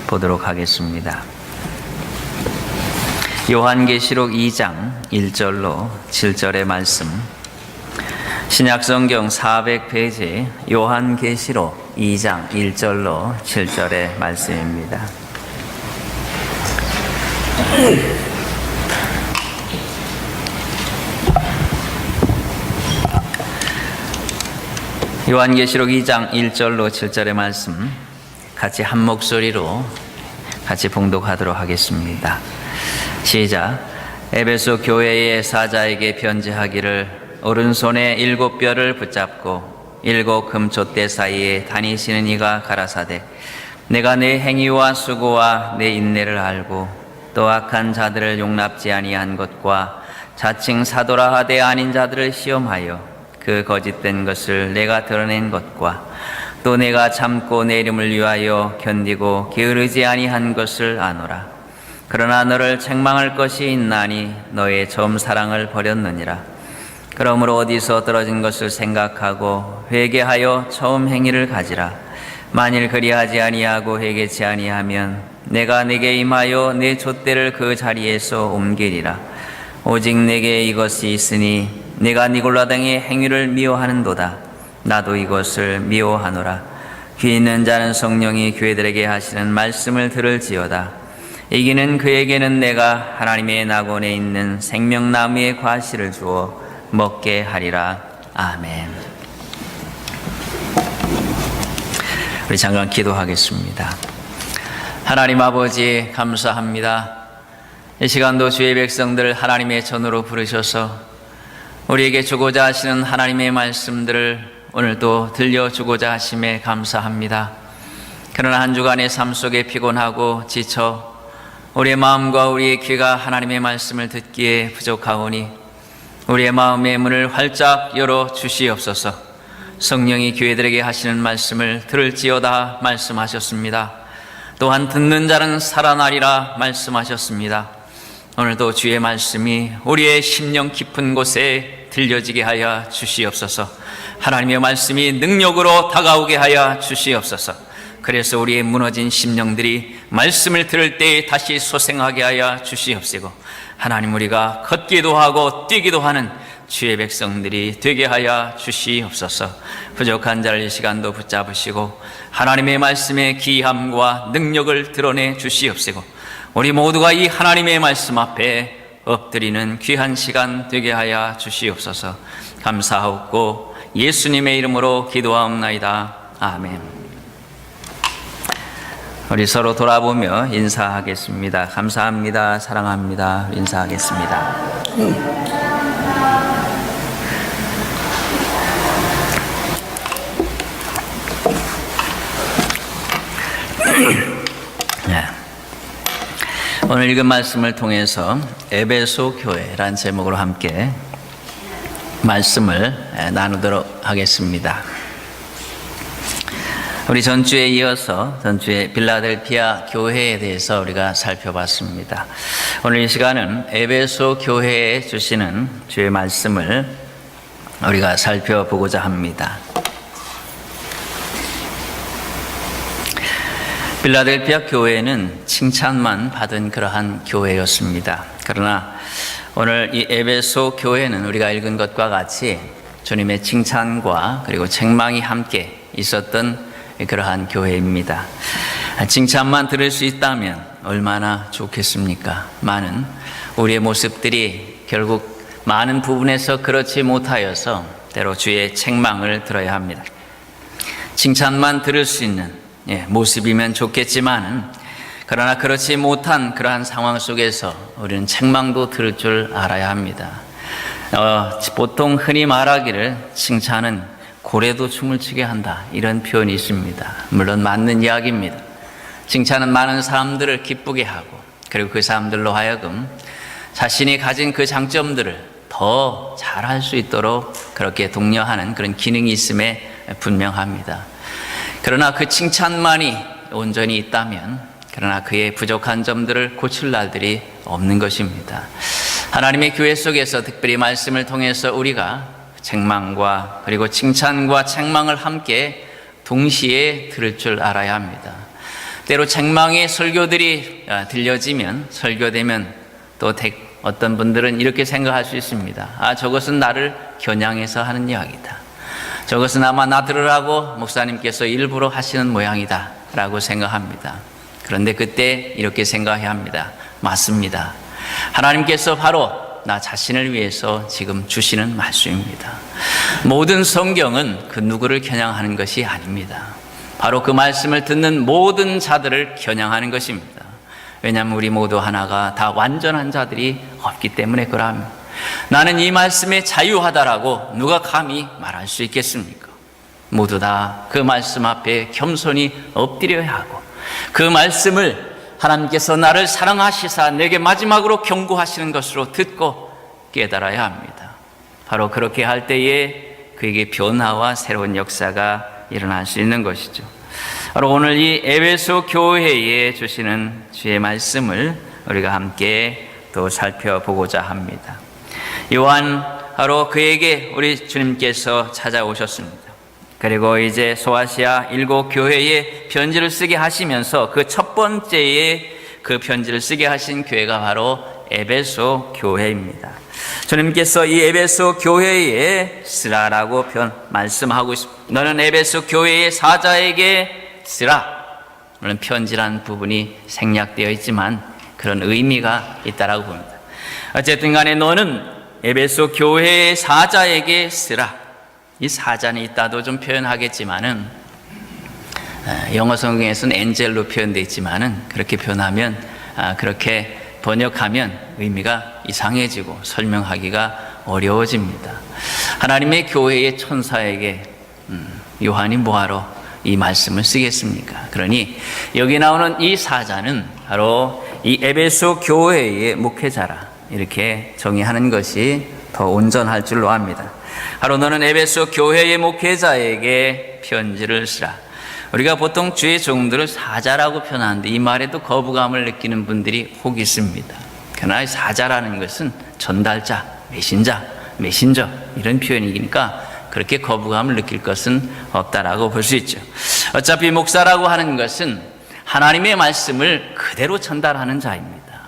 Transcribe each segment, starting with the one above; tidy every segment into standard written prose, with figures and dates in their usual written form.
보도록 하겠습니다. 요한계시록 2장 1절로 7절의 말씀, 신약성경 400페이지 요한계시록 2장 1절로 7절의 말씀입니다. 요한계시록 2장 1절로 7절의 말씀 같이 한 목소리로 같이 봉독하도록 하겠습니다. 시작. 에베소 교회의 사자에게 편지하기를, 오른손에 7뼈를 붙잡고 7 금촛대 사이에 다니시는 이가 가라사대, 내가 내 행위와 수고와 내 인내를 알고 또 악한 자들을 용납지 아니한 것과 자칭 사도라 하되 아닌 자들을 시험하여 그 거짓된 것을 내가 드러낸 것과 또 내가 참고 내 이름을 위하여 견디고 게으르지 아니한 것을 아노라. 그러나 너를 책망할 것이 있나니 너의 처음 사랑을 버렸느니라. 그러므로 어디서 떨어진 것을 생각하고 회개하여 처음 행위를 가지라. 만일 그리하지 아니하고 회개치 아니하면 내가 네게 임하여 내 촛대를 그 자리에서 옮기리라. 오직 내게 이것이 있으니 내가 니골라 등의 행위를 미워하는도다. 나도 이것을 미워하노라. 귀 있는 자는 성령이 교회들에게 하시는 말씀을 들을지어다. 이기는 그에게는 내가 하나님의 낙원에 있는 생명나무의 과실을 주어 먹게 하리라. 아멘. 우리 잠깐 기도하겠습니다. 하나님 아버지, 감사합니다. 이 시간도 주의 백성들 하나님의 전으로 부르셔서 우리에게 주고자 하시는 하나님의 말씀들을 오늘도 들려주고자 하심에 감사합니다. 그러나 한 주간의 삶 속에 피곤하고 지쳐 우리의 마음과 우리의 귀가 하나님의 말씀을 듣기에 부족하오니 우리의 마음의 문을 활짝 열어 주시옵소서. 성령이 교회들에게 하시는 말씀을 들을지어다 말씀하셨습니다. 또한 듣는 자는 살아나리라 말씀하셨습니다. 오늘도 주의 말씀이 우리의 심령 깊은 곳에 들려지게 하여 주시옵소서. 하나님의 말씀이 능력으로 다가오게 하여 주시옵소서. 그래서 우리의 무너진 심령들이 말씀을 들을 때 다시 소생하게 하여 주시옵시고, 하나님 우리가 걷기도 하고 뛰기도 하는 주의 백성들이 되게 하여 주시옵소서. 부족한 자를 이 시간도 붙잡으시고 하나님의 말씀의 귀함과 능력을 드러내 주시옵시고, 우리 모두가 이 하나님의 말씀 앞에 엎드리는 귀한 시간 되게 하여 주시옵소서. 감사하옵고 예수님의 이름으로 기도하옵나이다. 아멘. 우리 서로 돌아보며 인사하겠습니다. 감사합니다. 사랑합니다. 인사하겠습니다. 오늘 읽은 말씀을 통해서 에베소 교회란 제목으로 함께 말씀을 나누도록 하겠습니다. 우리 전주에 이어서 전주의 빌라델피아 교회에 대해서 우리가 살펴봤습니다. 오늘 이 시간은 에베소 교회에 주시는 주의 말씀을 우리가 살펴보고자 합니다. 빌라델피아 교회는 칭찬만 받은 그러한 교회였습니다. 그러나 오늘 이 에베소 교회는 우리가 읽은 것과 같이 주님의 칭찬과 그리고 책망이 함께 있었던 그러한 교회입니다. 칭찬만 들을 수 있다면 얼마나 좋겠습니까? 많은 우리의 모습들이 결국 많은 부분에서 그렇지 못하여서 때로 주의 책망을 들어야 합니다. 칭찬만 들을 수 있는 모습이면 좋겠지만은, 그러나 그렇지 못한 그러한 상황 속에서 우리는 책망도 들을 줄 알아야 합니다. 보통 흔히 말하기를 칭찬은 고래도 춤을 추게 한다, 이런 표현이 있습니다. 물론 맞는 이야기입니다. 칭찬은 많은 사람들을 기쁘게 하고, 그리고 그 사람들로 하여금 자신이 가진 그 장점들을 더 잘할 수 있도록 그렇게 독려하는 그런 기능이 있음에 분명합니다. 그러나 그 칭찬만이 온전히 있다면, 그러나 그의 부족한 점들을 고칠 날들이 없는 것입니다. 하나님의 교회 속에서 특별히 말씀을 통해서 우리가 책망과 그리고 칭찬과 책망을 함께 동시에 들을 줄 알아야 합니다. 때로 책망의 설교들이 들려지면, 설교되면 또 어떤 분들은 이렇게 생각할 수 있습니다. 저것은 나를 겨냥해서 하는 이야기다. 저것은 아마 나 들으라고 목사님께서 일부러 하시는 모양이다 라고 생각합니다. 그런데 그때 이렇게 생각해야 합니다. 맞습니다. 하나님께서 바로 나 자신을 위해서 지금 주시는 말씀입니다. 모든 성경은 그 누구를 겨냥하는 것이 아닙니다. 바로 그 말씀을 듣는 모든 자들을 겨냥하는 것입니다. 왜냐하면 우리 모두 하나가 다 완전한 자들이 없기 때문에 그러합니다. 나는 이 말씀에 자유하다라고 누가 감히 말할 수 있겠습니까? 모두 다 그 말씀 앞에 겸손히 엎드려야 하고, 그 말씀을 하나님께서 나를 사랑하시사 내게 마지막으로 경고하시는 것으로 듣고 깨달아야 합니다. 바로 그렇게 할 때에 그에게 변화와 새로운 역사가 일어날 수 있는 것이죠. 바로 오늘 이 에베소 교회에 주시는 주의 말씀을 우리가 함께 또 살펴보고자 합니다. 요한, 바로 그에게 우리 주님께서 찾아오셨습니다. 그리고 이제 소아시아 7 교회에 편지를 쓰게 하시면서 그 첫 번째에 그 편지를 쓰게 하신 교회가 바로 에베소 교회입니다. 주님께서 이 에베소 교회에 쓰라라고 말씀하고 있습니다. 너는 에베소 교회의 사자에게 쓰라. 물론 편지란 부분이 생략되어 있지만 그런 의미가 있다라고 봅니다. 어쨌든 간에 너는 에베소 교회의 사자에게 쓰라. 이 사자는 있다도 좀 표현하겠지만은, 영어 성경에서는 엔젤로 표현되어 있지만은 그렇게 표현하면, 그렇게 번역하면 의미가 이상해지고 설명하기가 어려워집니다. 하나님의 교회의 천사에게 요한이 뭐하러 이 말씀을 쓰겠습니까? 그러니 여기 나오는 이 사자는 바로 이 에베소 교회의 목회자라, 이렇게 정의하는 것이 더 온전할 줄로 압니다. 바로 너는 에베소 교회의 목회자에게 편지를 쓰라. 우리가 보통 주의 종들을 사자라고 표현하는데 이 말에도 거부감을 느끼는 분들이 혹 있습니다. 그러나 사자라는 것은 전달자, 메신저 이런 표현이니까 그렇게 거부감을 느낄 것은 없다라고 볼 수 있죠. 어차피 목사라고 하는 것은 하나님의 말씀을 그대로 전달하는 자입니다.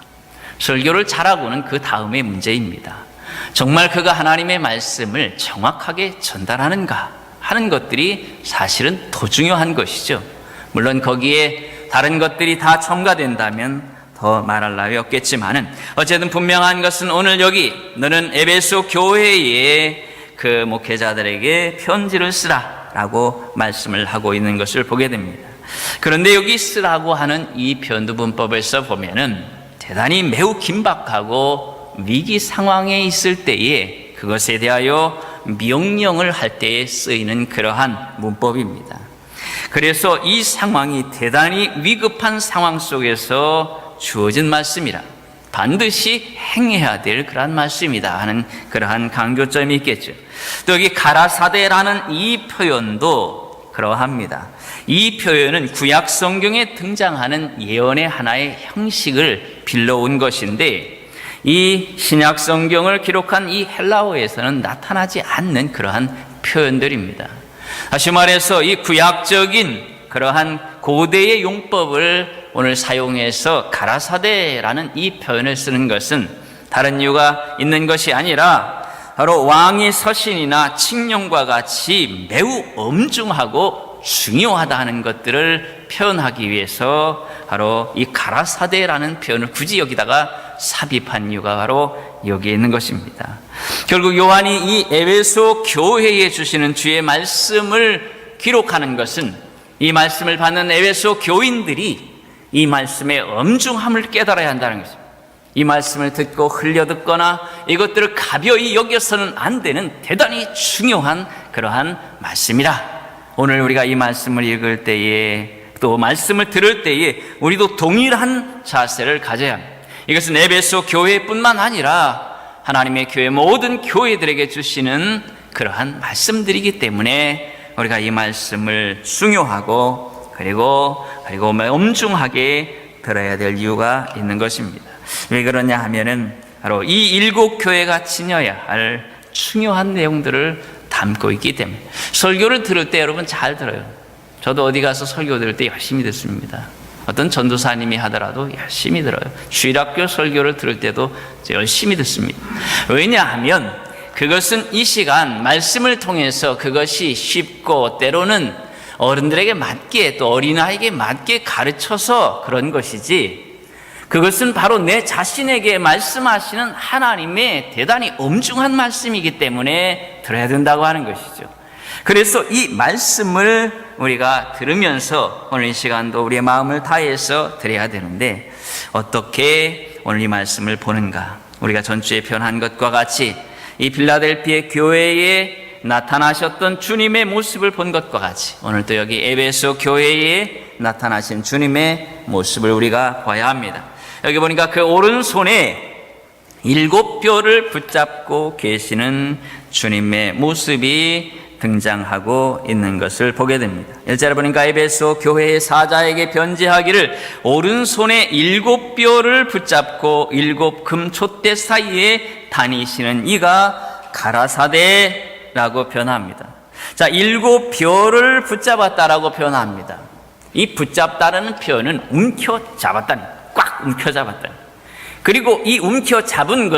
설교를 잘하고는 그 다음의 문제입니다. 정말 그가 하나님의 말씀을 정확하게 전달하는가 하는 것들이 사실은 더 중요한 것이죠. 물론 거기에 다른 것들이 다 첨가된다면 더 말할 나위 없겠지만은, 어쨌든 분명한 것은 오늘 여기 너는 에베소 교회의 그 목회자들에게 편지를 쓰라라고 말씀을 하고 있는 것을 보게 됩니다. 그런데 여기 쓰라고 하는 이 변두문법에서 보면은 대단히 매우 긴박하고 위기 상황에 있을 때에 그것에 대하여 명령을 할 때에 쓰이는 그러한 문법입니다. 그래서 이 상황이 대단히 위급한 상황 속에서 주어진 말씀이라 반드시 행해야 될 그러한 말씀이다 하는 그러한 강조점이 있겠죠. 또 여기 가라사대라는 이 표현도 그러합니다. 이 표현은 구약 성경에 등장하는 예언의 하나의 형식을 빌려온 것인데, 이 신약 성경을 기록한 이 헬라어에서는 나타나지 않는 그러한 표현들입니다. 다시 말해서 이 구약적인 그러한 고대의 용법을 오늘 사용해서 가라사대라는 이 표현을 쓰는 것은 다른 이유가 있는 것이 아니라 바로 왕의 서신이나 칙령과 같이 매우 엄중하고 중요하다는 것들을 표현하기 위해서 바로 이 가라사대라는 표현을 굳이 여기다가 삽입한 이유가 바로 여기에 있는 것입니다. 결국 요한이 이 에베소 교회에 주시는 주의 말씀을 기록하는 것은 이 말씀을 받는 에베소 교인들이 이 말씀의 엄중함을 깨달아야 한다는 것입니다. 이 말씀을 듣고 흘려듣거나 이것들을 가벼이 여겨서는 안 되는 대단히 중요한 그러한 말씀이라. 오늘 우리가 이 말씀을 읽을 때에, 또 말씀을 들을 때에 우리도 동일한 자세를 가져야 합니다. 이것은 에베소 교회뿐만 아니라 하나님의 교회 모든 교회들에게 주시는 그러한 말씀들이기 때문에 우리가 이 말씀을 중요하고 그리고 엄중하게 들어야 될 이유가 있는 것입니다. 왜 그러냐 하면은 바로 이 7 교회가 지녀야 할 중요한 내용들을 담고 있기 때문에. 설교를 들을 때 여러분 잘 들어요. 저도 어디 가서 설교 들을 때 열심히 듣습니다. 어떤 전도사님이 하더라도 열심히 들어요. 주일학교 설교를 들을 때도 열심히 듣습니다. 왜냐하면 그것은 이 시간 말씀을 통해서 그것이 쉽고 때로는 어른들에게 맞게 또 어린아이에게 맞게 가르쳐서 그런 것이지, 그것은 바로 내 자신에게 말씀하시는 하나님의 대단히 엄중한 말씀이기 때문에 들어야 된다고 하는 것이죠. 그래서 이 말씀을 우리가 들으면서 오늘 이 시간도 우리의 마음을 다해서 드려야 되는데, 어떻게 오늘 이 말씀을 보는가? 우리가 전주에 표현한 것과 같이 이 빌라델피아 교회에 나타나셨던 주님의 모습을 본 것과 같이 오늘 또 여기 에베소 교회에 나타나신 주님의 모습을 우리가 봐야 합니다. 여기 보니까 그 오른손에 7뼈를 붙잡고 계시는 주님의 모습이 등장하고 있는 것을 보게 됩니다. 1절에 보니까 에베소 교회의 사자에게 편지하기를 오른손에 7뼈를 붙잡고 7 금촛대 사이에 다니시는 이가 가라사대라고 표현합니다. 자, 7뼈를 붙잡았다라고 표현합니다. 이 붙잡다라는 표현은 움켜잡았다는, 꽉 움켜잡았다는. 그리고 이 움켜잡은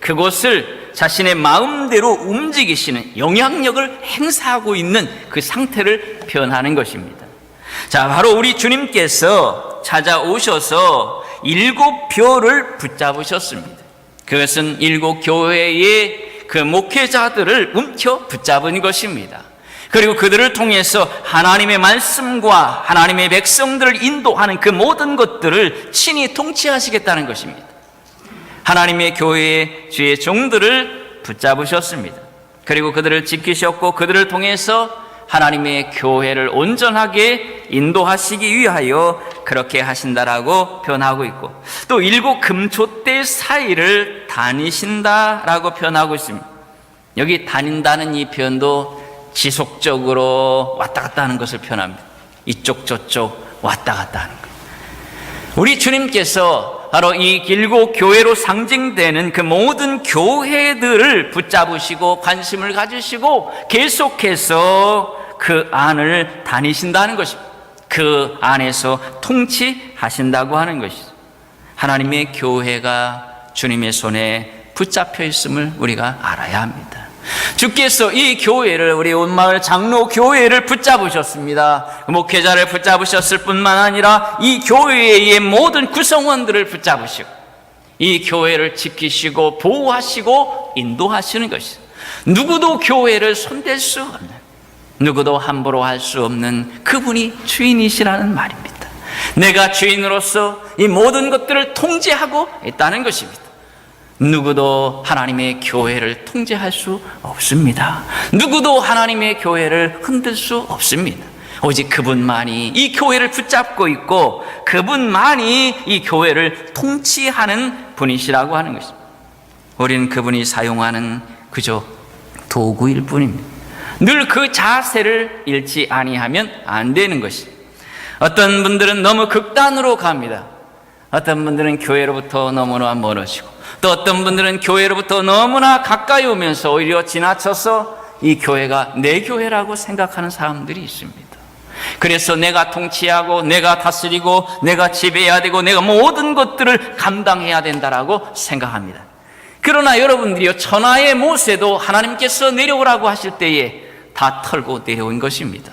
그곳을 자신의 마음대로 움직이시는 영향력을 행사하고 있는 그 상태를 표현하는 것입니다. 자, 바로 우리 주님께서 찾아오셔서 7뼈를 붙잡으셨습니다. 그것은 7 교회의 그 목회자들을 움켜 붙잡은 것입니다. 그리고 그들을 통해서 하나님의 말씀과 하나님의 백성들을 인도하는 그 모든 것들을 친히 통치하시겠다는 것입니다. 하나님의 교회의 주의 종들을 붙잡으셨습니다. 그리고 그들을 지키셨고 그들을 통해서 하나님의 교회를 온전하게 인도하시기 위하여 그렇게 하신다라고 표현하고 있고, 또 7 금촛대 사이를 다니신다라고 표현하고 있습니다. 여기 다닌다는 이 표현도 지속적으로 왔다 갔다 하는 것을 표현합니다. 이쪽 저쪽 왔다 갔다 하는 것. 우리 주님께서 바로 이 7 교회로 상징되는 그 모든 교회들을 붙잡으시고 관심을 가지시고 계속해서 그 안을 다니신다는 것입니다. 그 안에서 통치하신다고 하는 것이죠. 하나님의 교회가 주님의 손에 붙잡혀 있음을 우리가 알아야 합니다. 주께서 이 교회를, 우리 온마을 장로 교회를 붙잡으셨습니다. 목회자를 붙잡으셨을 뿐만 아니라 이 교회의 모든 구성원들을 붙잡으시고 이 교회를 지키시고 보호하시고 인도하시는 것이죠. 누구도 교회를 손댈 수 없는, 누구도 함부로 할 수 없는 그분이 주인이시라는 말입니다. 내가 주인으로서 이 모든 것들을 통제하고 있다는 것입니다. 누구도 하나님의 교회를 통제할 수 없습니다. 누구도 하나님의 교회를 흔들 수 없습니다. 오직 그분만이 이 교회를 붙잡고 있고 그분만이 이 교회를 통치하는 분이시라고 하는 것입니다. 우리는 그분이 사용하는 그저 도구일 뿐입니다. 늘 그 자세를 잃지 아니하면 안 되는 것입니다. 어떤 분들은 너무 극단으로 갑니다. 어떤 분들은 교회로부터 너무나 멀어지고, 또 어떤 분들은 교회로부터 너무나 가까이 오면서 오히려 지나쳐서 이 교회가 내 교회라고 생각하는 사람들이 있습니다. 그래서 내가 통치하고 내가 다스리고 내가 지배해야 되고 내가 모든 것들을 감당해야 된다라고 생각합니다. 그러나 여러분들이요, 천하의 모세도 하나님께서 내려오라고 하실 때에 다 털고 내려온 것입니다.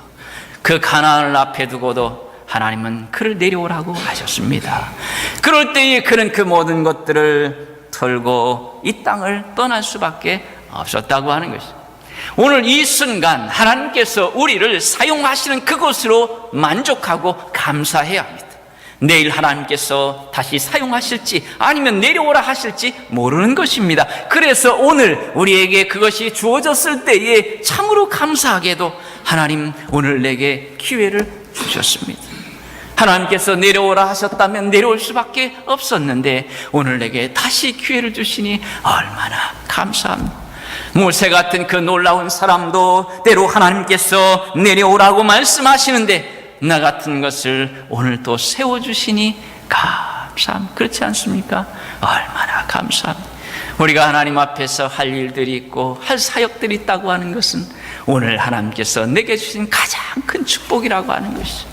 그 가나안을 앞에 두고도 하나님은 그를 내려오라고 하셨습니다. 그럴 때에 그는 그 모든 것들을 털고 이 땅을 떠날 수밖에 없었다고 하는 것입니다. 오늘 이 순간 하나님께서 우리를 사용하시는 그것으로 만족하고 감사해야 합니다. 내일 하나님께서 다시 사용하실지 아니면 내려오라 하실지 모르는 것입니다. 그래서 오늘 우리에게 그것이 주어졌을 때에 참으로 감사하게도 하나님 오늘 내게 기회를 주셨습니다. 하나님께서 내려오라 하셨다면 내려올 수밖에 없었는데 오늘 내게 다시 기회를 주시니 얼마나 감사합니다. 모세 같은 그 놀라운 사람도 때로 하나님께서 내려오라고 말씀하시는데 나 같은 것을 오늘 또 세워주시니 감사합니다. 그렇지 않습니까? 얼마나 감사합니다. 우리가 하나님 앞에서 할 일들이 있고 할 사역들이 있다고 하는 것은 오늘 하나님께서 내게 주신 가장 큰 축복이라고 하는 것이죠.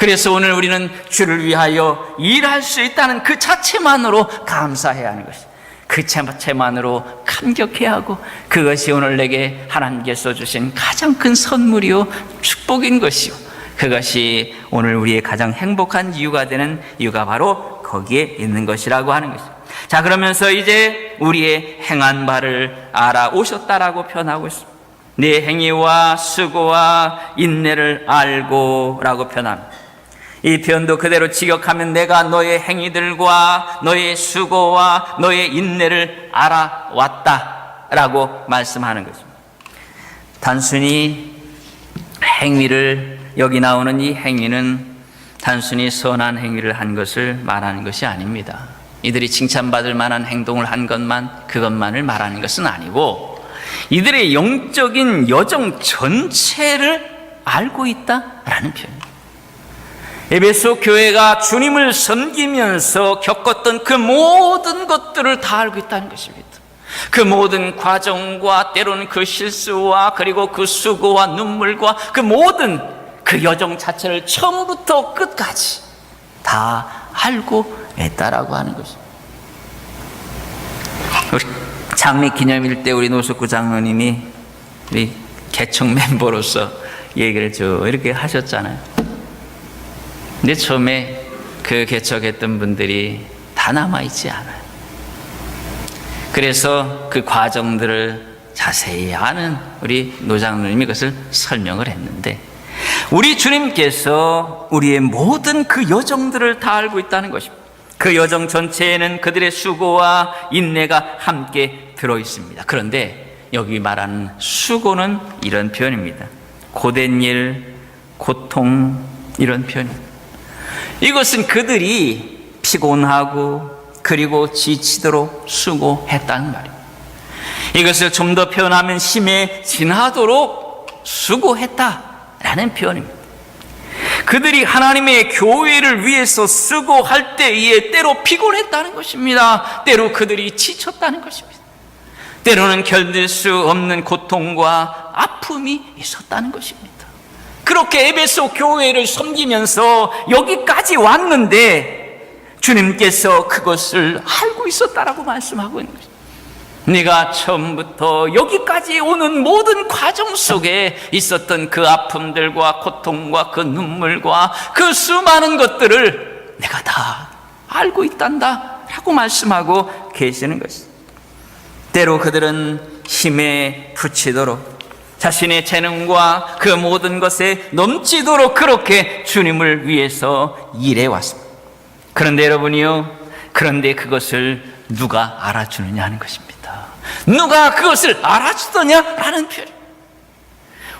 그래서 오늘 우리는 주를 위하여 일할 수 있다는 그 자체만으로 감사해야 하는 것이죠. 그 자체만으로 감격해야 하고, 그것이 오늘 내게 하나님께서 주신 가장 큰 선물이요 축복인 것이요, 그것이 오늘 우리의 가장 행복한 이유가 되는 이유가 바로 거기에 있는 것이라고 하는 것이죠. 자, 그러면서 이제 우리의 행한 바를 알아오셨다라고 표현하고 있습니다. 네 행위와 수고와 인내를 알고 라고 표현합니다. 이 표현도 그대로 직역하면 내가 너의 행위들과 너의 수고와 너의 인내를 알아왔다 라고 말씀하는 것입니다. 단순히 행위를, 여기 나오는 이 행위는 단순히 선한 행위를 한 것을 말하는 것이 아닙니다. 이들이 칭찬받을 만한 행동을 한 그것만을 말하는 것은 아니고, 이들의 영적인 여정 전체를 알고 있다라는 표현입니다. 에베소 교회가 주님을 섬기면서 겪었던 그 모든 것들을 다 알고 있다는 것입니다. 그 모든 과정과 때로는 그 실수와 그리고 그 수고와 눈물과 그 모든 그 여정 자체를 처음부터 끝까지 다 알고 있다라고 하는 것입니다. 우리 장미 기념일 때 우리 노숙구 장로님이 우리 개척 멤버로서 얘기를 이렇게 하셨잖아요. 근데 처음에 그 개척했던 분들이 다 남아있지 않아요. 그래서 그 과정들을 자세히 아는 우리 노장로님이 그것을 설명을 했는데, 우리 주님께서 우리의 모든 그 여정들을 다 알고 있다는 것입니다. 그 여정 전체에는 그들의 수고와 인내가 함께 들어있습니다. 그런데 여기 말하는 수고는 이런 표현입니다. 고된 일, 고통, 이런 표현입니다. 이것은 그들이 피곤하고 그리고 지치도록 수고했다는 말입니다. 이것을 좀 더 표현하면 힘에 지나도록 수고했다라는 표현입니다. 그들이 하나님의 교회를 위해서 수고할 때에 때로 피곤했다는 것입니다. 때로 그들이 지쳤다는 것입니다. 때로는 견딜 수 없는 고통과 아픔이 있었다는 것입니다. 그렇게 에베소 교회를 섬기면서 여기까지 왔는데 주님께서 그것을 알고 있었다라고 말씀하고 있는 것입니다. 네가 처음부터 여기까지 오는 모든 과정 속에 있었던 그 아픔들과 고통과 그 눈물과 그 수많은 것들을 내가 다 알고 있단다 라고 말씀하고 계시는 것입니다. 때로 그들은 힘에 부치도록 자신의 재능과 그 모든 것에 넘치도록 그렇게 주님을 위해서 일해왔습니다. 그런데 여러분이요, 그런데 그것을 누가 알아주느냐 하는 것입니다. 누가 그것을 알아주더냐라는 표현.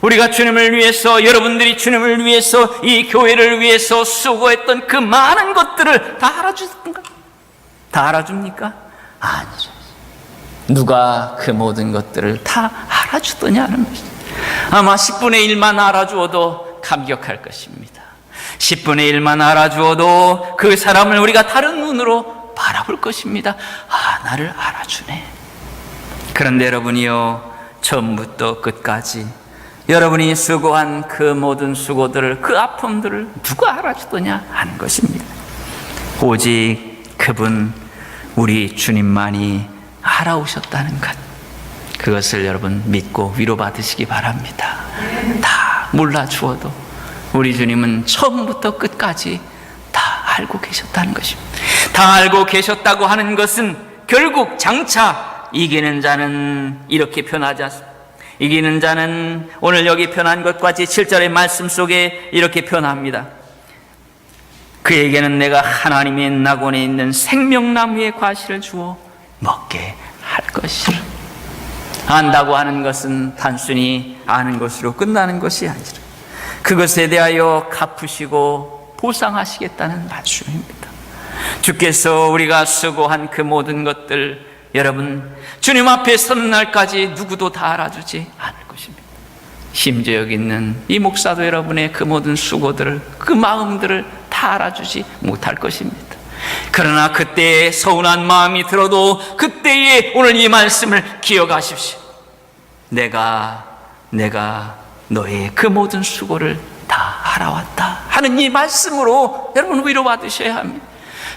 우리가 주님을 위해서, 여러분들이 주님을 위해서, 이 교회를 위해서 수고했던 그 많은 것들을 다 알아주던가? 다 알아줍니까? 아니죠. 누가 그 모든 것들을 다 알아주더냐는 것입니다. 아마 10분의 1만 알아주어도 감격할 것입니다. 10분의 1만 알아주어도 그 사람을 우리가 다른 눈으로 바라볼 것입니다. 아, 나를 알아주네. 그런데 여러분이요, 처음부터 끝까지 여러분이 수고한 그 모든 수고들을, 그 아픔들을 누가 알아주더냐 하는 것입니다. 오직 그분, 우리 주님만이 알아오셨다는 것, 그것을 여러분 믿고 위로받으시기 바랍니다. 다 몰라주어도 우리 주님은 처음부터 끝까지 다 알고 계셨다는 것입니다. 다 알고 계셨다고 하는 것은 결국 장차 이기는 자는 이렇게 표현하지 않습니다. 이기는 자는 오늘 여기 표현한 것과 같이 7절의 말씀 속에 이렇게 표현합니다. 그에게는 내가 하나님의 낙원에 있는 생명나무의 과실을 주어 먹게 할 것이라. 안다고 하는 것은 단순히 아는 것으로 끝나는 것이 아니라 그것에 대하여 갚으시고 보상하시겠다는 말씀입니다. 주께서 우리가 수고한 그 모든 것들, 여러분 주님 앞에 서는 날까지 누구도 다 알아주지 않을 것입니다. 심지어 여기 있는 이 목사도 여러분의 그 모든 수고들을, 그 마음들을 다 알아주지 못할 것입니다. 그러나 그때의 서운한 마음이 들어도 그때의 오늘 이 말씀을 기억하십시오. 내가 너의 그 모든 수고를 다 다 알아왔다 하는 이 말씀으로 여러분 위로받으셔야 합니다.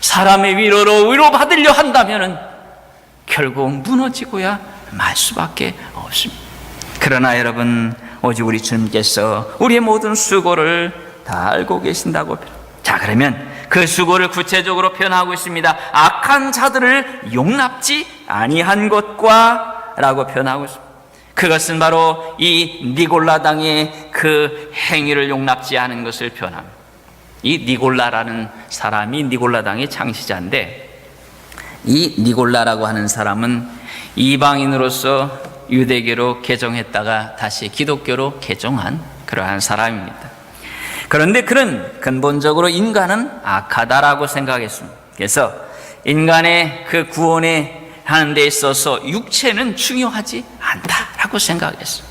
사람의 위로로 위로받으려 한다면 결국 무너지고야 말 수밖에 없습니다. 그러나 여러분, 오직 우리 주님께서 우리의 모든 수고를 다 알고 계신다고. 자, 그러면 그 수고를 구체적으로 표현하고 있습니다. 악한 자들을 용납지 아니한 것과 라고 표현하고 있습니다. 그것은 바로 이 니골라당의 그 행위를 용납지 않은 것을 표현합니다. 이 니골라라는 사람이 니골라당의 창시자인데, 이 니골라라고 하는 사람은 이방인으로서 유대교로 개종했다가 다시 기독교로 개종한 그러한 사람입니다. 그런데 그는 근본적으로 인간은 악하다라고 생각했습니다. 그래서 인간의 그 구원에 하는 데 있어서 육체는 중요하지 않다라고 생각했어요.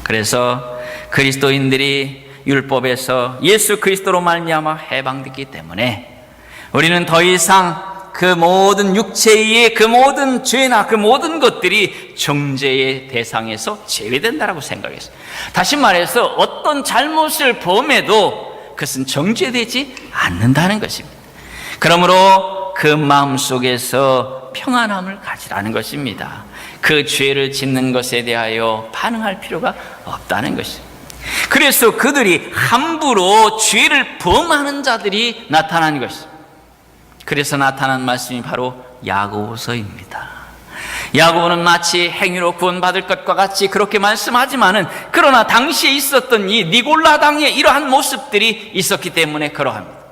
그래서 그리스도인들이 율법에서 예수 그리스도로 말미암아 해방됐기 때문에 우리는 더 이상 그 모든 육체의 그 모든 죄나 그 모든 것들이 정죄의 대상에서 제외된다라고 생각했어요. 다시 말해서 어떤 잘못을 범해도 그것은 정죄되지 않는다는 것입니다. 그러므로 그 마음속에서 평안함을 가지라는 것입니다. 그 죄를 짓는 것에 대하여 반응할 필요가 없다는 것입니다. 그래서 그들이 함부로 죄를 범하는 자들이 나타난 것입니다. 그래서 나타난 말씀이 바로 야고보서입니다. 야고보는 마치 행위로 구원받을 것과 같이 그렇게 말씀하지만은, 그러나 당시에 있었던 이 니골라당의 이러한 모습들이 있었기 때문에 그러합니다.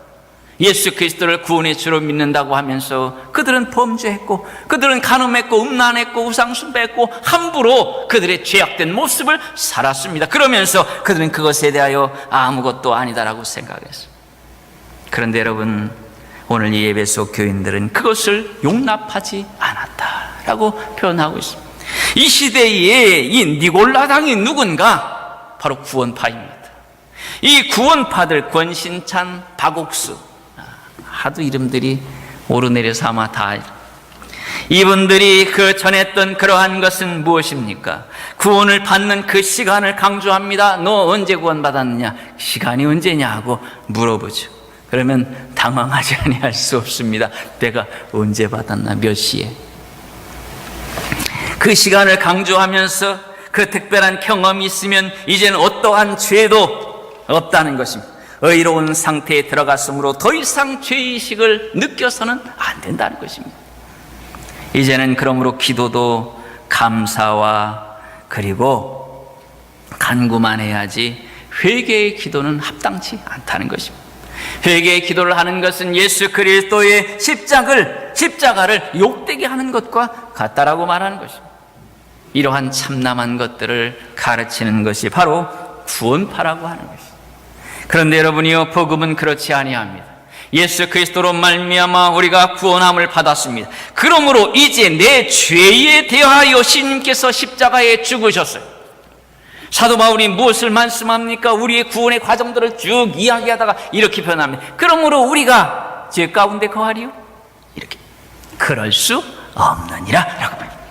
예수 그리스도를 구원의 주로 믿는다고 하면서 그들은 범죄했고, 그들은 간음했고, 음란했고, 우상숭배했고, 함부로 그들의 죄악된 모습을 살았습니다. 그러면서 그들은 그것에 대하여 아무것도 아니다라고 생각했어요. 그런데 여러분, 오늘 이 에베소 교인들은 그것을 용납하지 않았다라고 표현하고 있습니다. 이 시대에 이 니골라당이 누군가? 바로 구원파입니다. 이 구원파들, 권신찬, 박옥수, 하도 이름들이 오르내려서 아마 다, 이분들이 그 전했던 그러한 것은 무엇입니까? 구원을 받는 그 시간을 강조합니다. 너 언제 구원받았느냐? 시간이 언제냐고 물어보죠. 그러면 당황하지 아니할 수 없습니다. 내가 언제 받았나, 몇 시에. 그 시간을 강조하면서 그 특별한 경험이 있으면 이제는 어떠한 죄도 없다는 것입니다. 의로운 상태에 들어갔으므로 더 이상 죄의식을 느껴서는 안 된다는 것입니다. 이제는 그러므로 기도도 감사와 그리고 간구만 해야지 회개의 기도는 합당치 않다는 것입니다. 회개의 기도를 하는 것은 예수 그리스도의 십자가를 욕되게 하는 것과 같다라고 말하는 것입니다. 이러한 참남한 것들을 가르치는 것이 바로 구원파라고 하는 것입니다. 그런데 여러분이요, 복음은 그렇지 아니합니다. 예수 그리스도로 말미암아 우리가 구원함을 받았습니다. 그러므로 이제 내 죄에 대하여 주님께서 십자가에 죽으셨어요. 사도 바울이 무엇을 말씀합니까? 우리의 구원의 과정들을 쭉 이야기하다가 이렇게 표현합니다. 그러므로 우리가 죄 가운데 거하리요? 이렇게. 그럴 수 없느니라 라고 말합니다.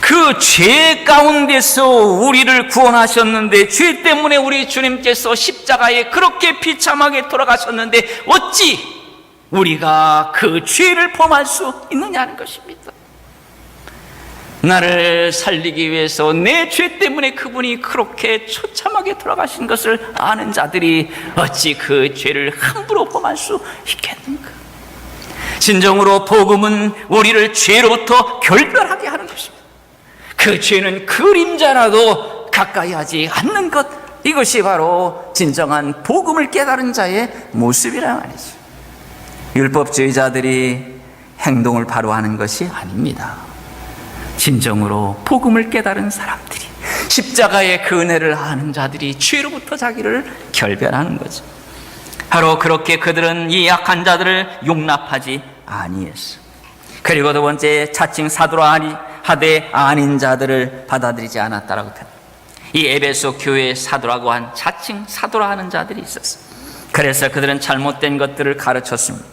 그 죄 가운데서 우리를 구원하셨는데, 죄 때문에 우리 주님께서 십자가에 그렇게 비참하게 돌아가셨는데 어찌 우리가 그 죄를 범할 수 있느냐는 것입니다. 나를 살리기 위해서 내 죄 때문에 그분이 그렇게 처참하게 돌아가신 것을 아는 자들이 어찌 그 죄를 함부로 범할 수 있겠는가? 진정으로 복음은 우리를 죄로부터 결별하게 하는 것입니다. 그 죄는 그림자라도 가까이 하지 않는 것, 이것이 바로 진정한 복음을 깨달은 자의 모습이란 말이죠. 율법주의자들이 행동을 바로 하는 것이 아닙니다. 진정으로 복음을 깨달은 사람들이, 십자가의 그 은혜를 아는 자들이 죄로부터 자기를 결별하는 거죠. 바로 그렇게 그들은 이 약한 자들을 용납하지 아니했어. 그리고 두 번째, 자칭 사도라 하되 아닌 자들을 받아들이지 않았다라고 표현합니다. 이 에베소 교회에 사도라고 한 자칭 사도라 하는 자들이 있었어요. 그래서 그들은 잘못된 것들을 가르쳤습니다.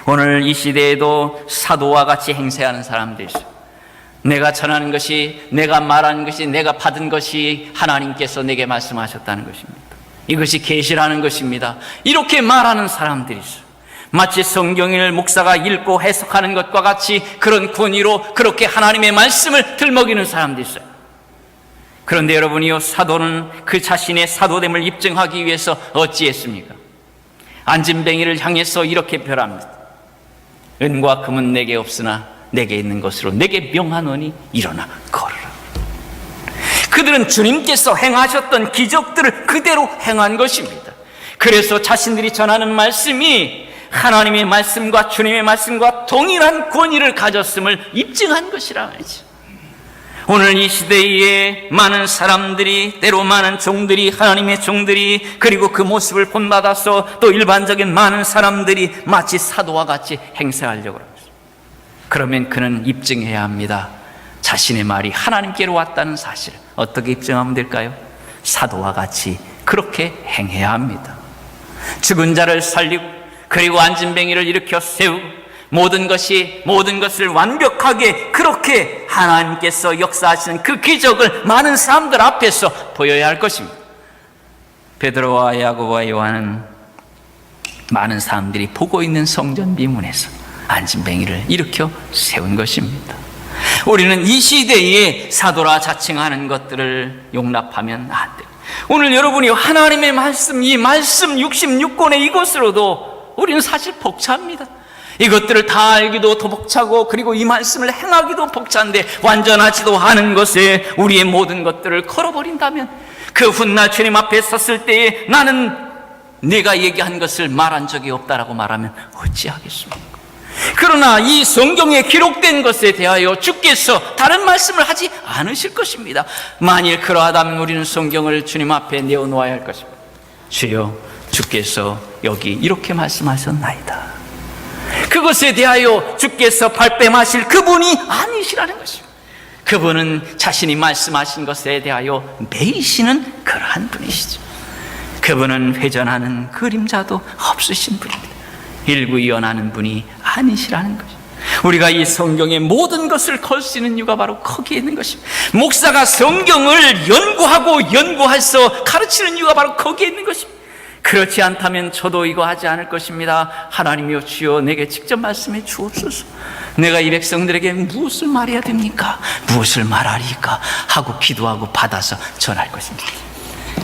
오늘 이 시대에도 사도와 같이 행세하는 사람들이 있어요. 내가 전하는 것이, 내가 말하는 것이, 내가 받은 것이 하나님께서 내게 말씀하셨다는 것입니다. 이것이 계시라는 것입니다. 이렇게 말하는 사람들이 있어요. 마치 성경을 목사가 읽고 해석하는 것과 같이 그런 권위로 그렇게 하나님의 말씀을 들먹이는 사람들이 있어요. 그런데 여러분이요, 사도는 그 자신의 사도됨을 입증하기 위해서 어찌했습니까? 안진뱅이를 향해서 이렇게 표합니다. 은과 금은 내게 없으나 내게 있는 것으로 내게 명하노니 일어나 걸으라. 그들은 주님께서 행하셨던 기적들을 그대로 행한 것입니다. 그래서 자신들이 전하는 말씀이 하나님의 말씀과 주님의 말씀과 동일한 권위를 가졌음을 입증한 것이라 말이죠. 오늘 이 시대에 많은 사람들이, 때로 많은 종들이, 하나님의 종들이, 그리고 그 모습을 본받아서 또 일반적인 많은 사람들이 마치 사도와 같이 행세하려고 합니다. 그러면 그는 입증해야 합니다. 자신의 말이 하나님께로 왔다는 사실을. 어떻게 입증하면 될까요? 사도와 같이 그렇게 행해야 합니다. 죽은 자를 살리고, 그리고 안진뱅이를 일으켜 세우고, 모든 것을 완벽하게 그렇게 하나님께서 역사하시는 그 기적을 많은 사람들 앞에서 보여야 할 것입니다. 베드로와 야고보와 요한은 많은 사람들이 보고 있는 성전 미문에서 안진뱅이를 일으켜 세운 것입니다. 우리는 이 시대에 사도라 자칭하는 것들을 용납하면 안 돼요. 오늘 여러분이 하나님의 말씀, 이 말씀 66권의 이것으로도 우리는 사실 벅찹니다. 이것들을 다 알기도 더 벅차고, 그리고 이 말씀을 행하기도 벅찬데 완전하지도 않은 것에 우리의 모든 것들을 걸어버린다면, 그 훗날 주님 앞에 섰을 때에 나는 네가 얘기한 것을 말한 적이 없다라고 말하면 어찌하겠습니까? 그러나 이 성경에 기록된 것에 대하여 주께서 다른 말씀을 하지 않으실 것입니다. 만일 그러하다면 우리는 성경을 주님 앞에 내어놓아야 할 것입니다. 주여, 주께서 여기 이렇게 말씀하셨나이다. 그것에 대하여 주께서 발뺌하실 그분이 아니시라는 것입니다. 그분은 자신이 말씀하신 것에 대하여 매이시는 그러한 분이시죠. 그분은 회전하는 그림자도 없으신 분입니다. 일구이연하는 분이 아니시라는 것입니다. 우리가 이 성경의 모든 것을 걸 수 있는 이유가 바로 거기에 있는 것입니다. 목사가 성경을 연구해서 가르치는 이유가 바로 거기에 있는 것입니다. 그렇지 않다면 저도 이거 하지 않을 것입니다. 하나님이여, 주여 내게 직접 말씀해 주옵소서. 내가 이 백성들에게 무엇을 말해야 됩니까? 무엇을 말하리까? 하고 기도하고 받아서 전할 것입니다.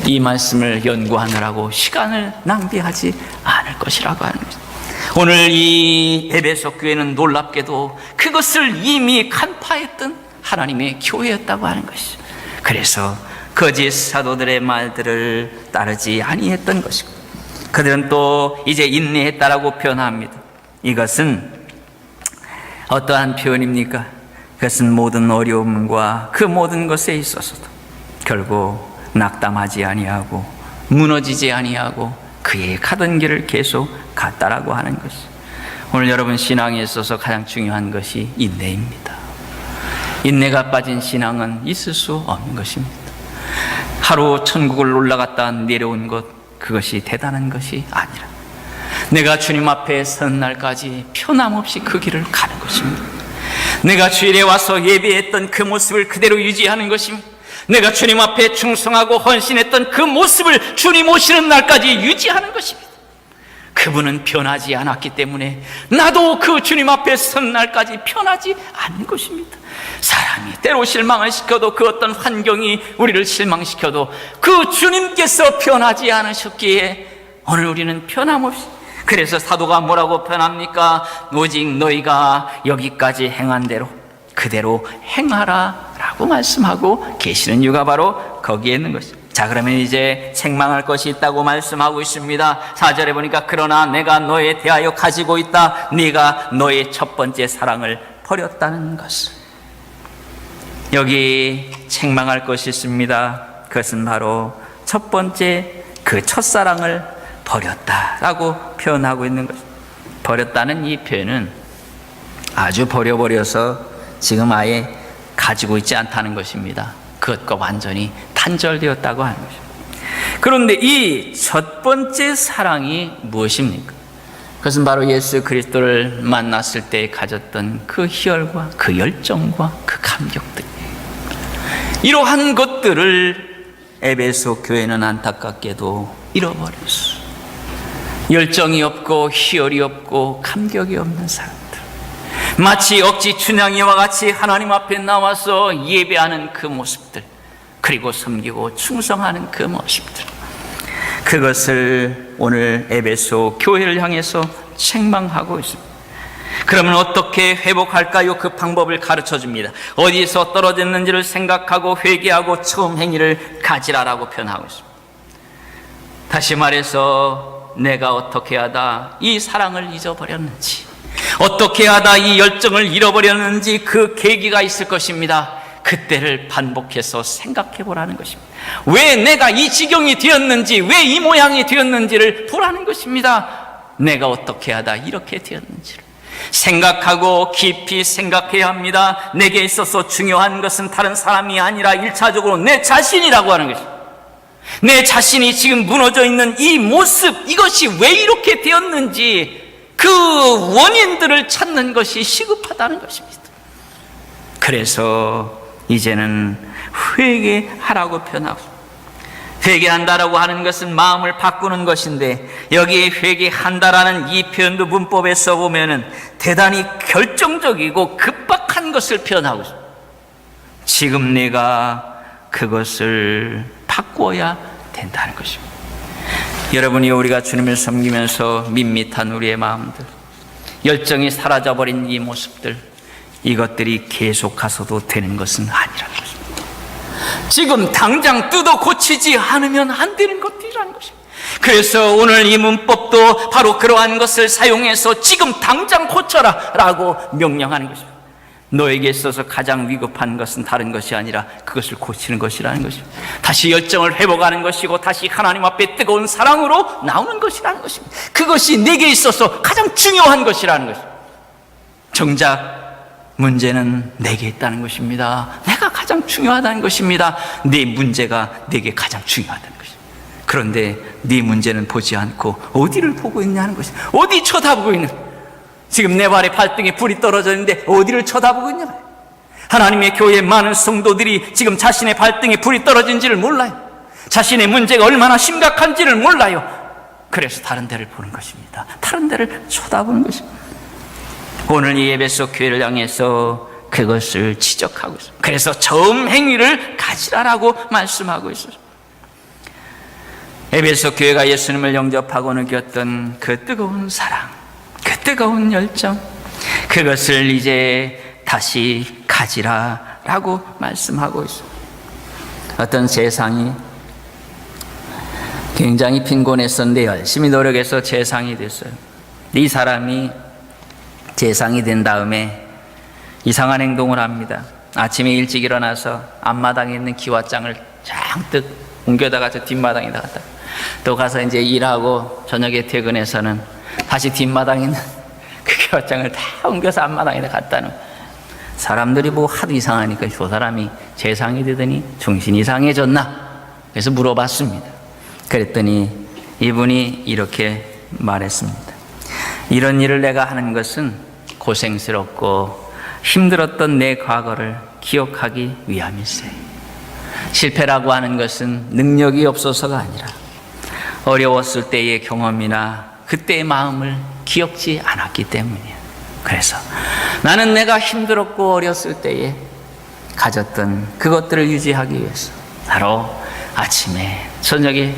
이 말씀을 연구하느라고 시간을 낭비하지 않을 것이라고 하는 것입니다. 오늘 이 에베소 교회는 놀랍게도 그것을 이미 간파했던 하나님의 교회였다고 하는 것이죠. 그래서 거짓 사도들의 말들을 따르지 아니했던 것이고, 그들은 또 이제 인내했다라고 표현합니다. 이것은 어떠한 표현입니까? 그것은 모든 어려움과 그 모든 것에 있어서도 결국 낙담하지 아니하고 무너지지 아니하고 그의 가던 길을 계속 갔다라고 하는 것이, 오늘 여러분 신앙에 있어서 가장 중요한 것이 인내입니다. 인내가 빠진 신앙은 있을 수 없는 것입니다. 하루 천국을 올라갔다 내려온 것, 그것이 대단한 것이 아니라 내가 주님 앞에 선 날까지 편함없이 그 길을 가는 것입니다. 내가 주일에 와서 예배했던 그 모습을 그대로 유지하는 것입니다. 내가 주님 앞에 충성하고 헌신했던 그 모습을 주님 오시는 날까지 유지하는 것입니다. 그분은 변하지 않았기 때문에 나도 그 주님 앞에 선 날까지 변하지 않는 것입니다. 사람이 때로 실망을 시켜도, 그 어떤 환경이 우리를 실망시켜도 그 주님께서 변하지 않으셨기에 오늘 우리는 변함없이, 그래서 사도가 뭐라고 표현합니까? 오직 너희가 여기까지 행한 대로 그대로 행하라 라고 말씀하고 계시는 이유가 바로 거기에 있는 것입니다. 자, 그러면 이제 책망할 것이 있다고 말씀하고 있습니다. 4절에 보니까 그러나 내가 너에 대하여 가지고 있다. 네가 너의 첫 번째 사랑을 버렸다는 것을. 여기 책망할 것이 있습니다. 그것은 바로 첫 번째 그 첫사랑을 버렸다라고 표현하고 있는 것입니다. 버렸다는 이 표현은 아주 버려버려서 지금 아예 가지고 있지 않다는 것입니다. 그것과 완전히 단절되었다고 하는 것입니다. 그런데 이 첫 번째 사랑이 무엇입니까? 그것은 바로 예수 그리스도를 만났을 때 가졌던 그 희열과 그 열정과 그 감격들이에요. 이러한 것들을 에베소 교회는 안타깝게도 잃어버렸어. 열정이 없고 희열이 없고 감격이 없는 사람들, 마치 억지 춘향이와 같이 하나님 앞에 나와서 예배하는 그 모습들, 그리고 섬기고 충성하는 그 모습들, 그것을 오늘 에베소 교회를 향해서 책망하고 있습니다. 그러면 어떻게 회복할까요? 그 방법을 가르쳐 줍니다. 어디서 떨어졌는지를 생각하고 회개하고 처음 행위를 가지라라고 표현하고 있습니다. 다시 말해서 내가 어떻게 하다 이 사랑을 잊어버렸는지, 어떻게 하다 이 열정을 잃어버렸는지 그 계기가 있을 것입니다. 그때를 반복해서 생각해 보라는 것입니다. 왜 내가 이 지경이 되었는지, 왜 이 모양이 되었는지를 보라는 것입니다. 내가 어떻게 하다 이렇게 되었는지를 생각하고 깊이 생각해야 합니다. 내게 있어서 중요한 것은 다른 사람이 아니라 1차적으로 내 자신이라고 하는 것입니다. 내 자신이 지금 무너져 있는 이 모습, 이것이 왜 이렇게 되었는지 그 원인들을 찾는 것이 시급하다는 것입니다. 그래서 이제는 회개하라고 표현하고, 회개한다라고 하는 것은 마음을 바꾸는 것인데, 여기에 회개한다라는 이 표현도 문법에 써보면은 대단히 결정적이고 급박한 것을 표현하고 있습니다. 지금 내가 그것을 바꾸어야 된다는 것입니다. 여러분이 우리가 주님을 섬기면서 밋밋한 우리의 마음들, 열정이 사라져버린 이 모습들, 이것들이 계속 가서도 되는 것은 아니라는 것입니다. 지금 당장 뜯어 고치지 않으면 안 되는 것들이라는 것입니다. 그래서 오늘 이 문법도 바로 그러한 것을 사용해서 지금 당장 고쳐라 라고 명령하는 것입니다. 너에게 있어서 가장 위급한 것은 다른 것이 아니라 그것을 고치는 것이라는 것입니다. 다시 열정을 회복하는 것이고 다시 하나님 앞에 뜨거운 사랑으로 나오는 것이라는 것입니다. 그것이 내게 있어서 가장 중요한 것이라는 것입니다. 정작 문제는 내게 있다는 것입니다. 내가 가장 중요하다는 것입니다. 네 문제가 내게 가장 중요하다는 것입니다. 그런데 네 문제는 보지 않고 어디를 보고 있냐는 것입니다. 어디 쳐다보고 있는, 지금 내 발에 발등에 불이 떨어져 있는데 어디를 쳐다보고 있냐. 하나님의 교회에 많은 성도들이 지금 자신의 발등에 불이 떨어진지를 몰라요. 자신의 문제가 얼마나 심각한지를 몰라요. 그래서 다른 데를 보는 것입니다. 다른 데를 쳐다보는 것입니다. 오늘 이 에베소 교회를 향해서 그것을 지적하고 있어요. 그래서 처음 행위를 가지라라고 말씀하고 있어요. 에베소 교회가 예수님을 영접하고 느꼈던 그 뜨거운 사랑, 그 뜨거운 열정, 그것을 이제 다시 가지라라고 말씀하고 있어요. 어떤 재상이 굉장히 빈곤했었는데 열심히 노력해서 재상이 됐어요. 이 사람이 재상이 된 다음에 이상한 행동을 합니다. 아침에 일찍 일어나서 앞마당에 있는 기와장을 잔뜩 옮겨다가 저 뒷마당에 나갔다, 또 가서 이제 일하고 저녁에 퇴근해서는 다시 뒷마당에 있는 그 기와장을 다 옮겨서 앞마당에 갖다 놓은, 사람들이 뭐 하도 이상하니까 저 사람이 재상이 되더니 정신이 이상해졌나? 그래서 물어봤습니다. 그랬더니 이분이 이렇게 말했습니다. 이런 일을 내가 하는 것은 고생스럽고 힘들었던 내 과거를 기억하기 위함일세. 실패라고 하는 것은 능력이 없어서가 아니라 어려웠을 때의 경험이나 그때의 마음을 기억지 않았기 때문이야. 그래서 나는 내가 힘들었고 어렸을 때에 가졌던 그것들을 유지하기 위해서 바로 아침에 저녁에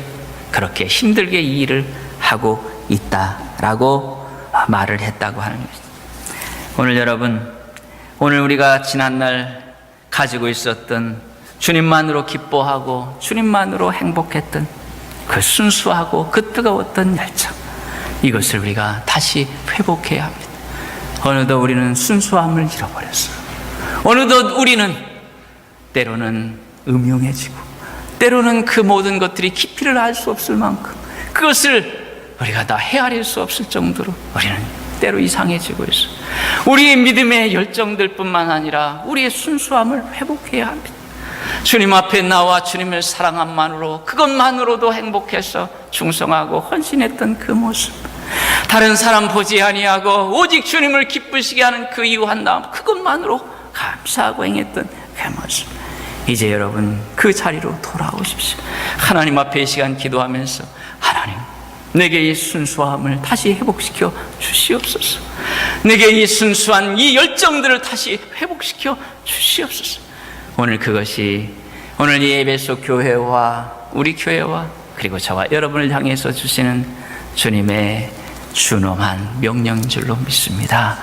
그렇게 힘들게 이 일을 하고 있다라고 말을 했다고 하는 것입니다. 오늘 여러분, 오늘 우리가 지난날 가지고 있었던 주님만으로 기뻐하고 주님만으로 행복했던 그 순수하고 그 뜨거웠던 열정, 이것을 우리가 다시 회복해야 합니다. 어느덧 우리는 순수함을 잃어버렸어요. 어느덧 우리는 때로는 음흉해지고 때로는 그 모든 것들이 깊이를 알 수 없을 만큼 그것을 우리가 다 헤아릴 수 없을 정도로 우리는 때로 이상해지고 있어요. 우리의 믿음의 열정들 뿐만 아니라 우리의 순수함을 회복해야 합니다. 주님 앞에 나와 주님을 사랑함만으로, 그것만으로도 행복해서 충성하고 헌신했던 그 모습, 다른 사람 보지 아니하고 오직 주님을 기쁘시게 하는 그 유한 마음, 그것만으로 감사하고 행했던 그 모습, 이제 여러분 그 자리로 돌아오십시오. 하나님 앞에 이 시간 기도하면서 하나님, 내게 이 순수함을 다시 회복시켜 주시옵소서. 내게 이 순수한 이 열정들을 다시 회복시켜 주시옵소서. 오늘 그것이 오늘 이 에베소 교회와 우리 교회와 그리고 저와 여러분을 향해서 주시는 주님의 준엄한 명령인 줄로 믿습니다.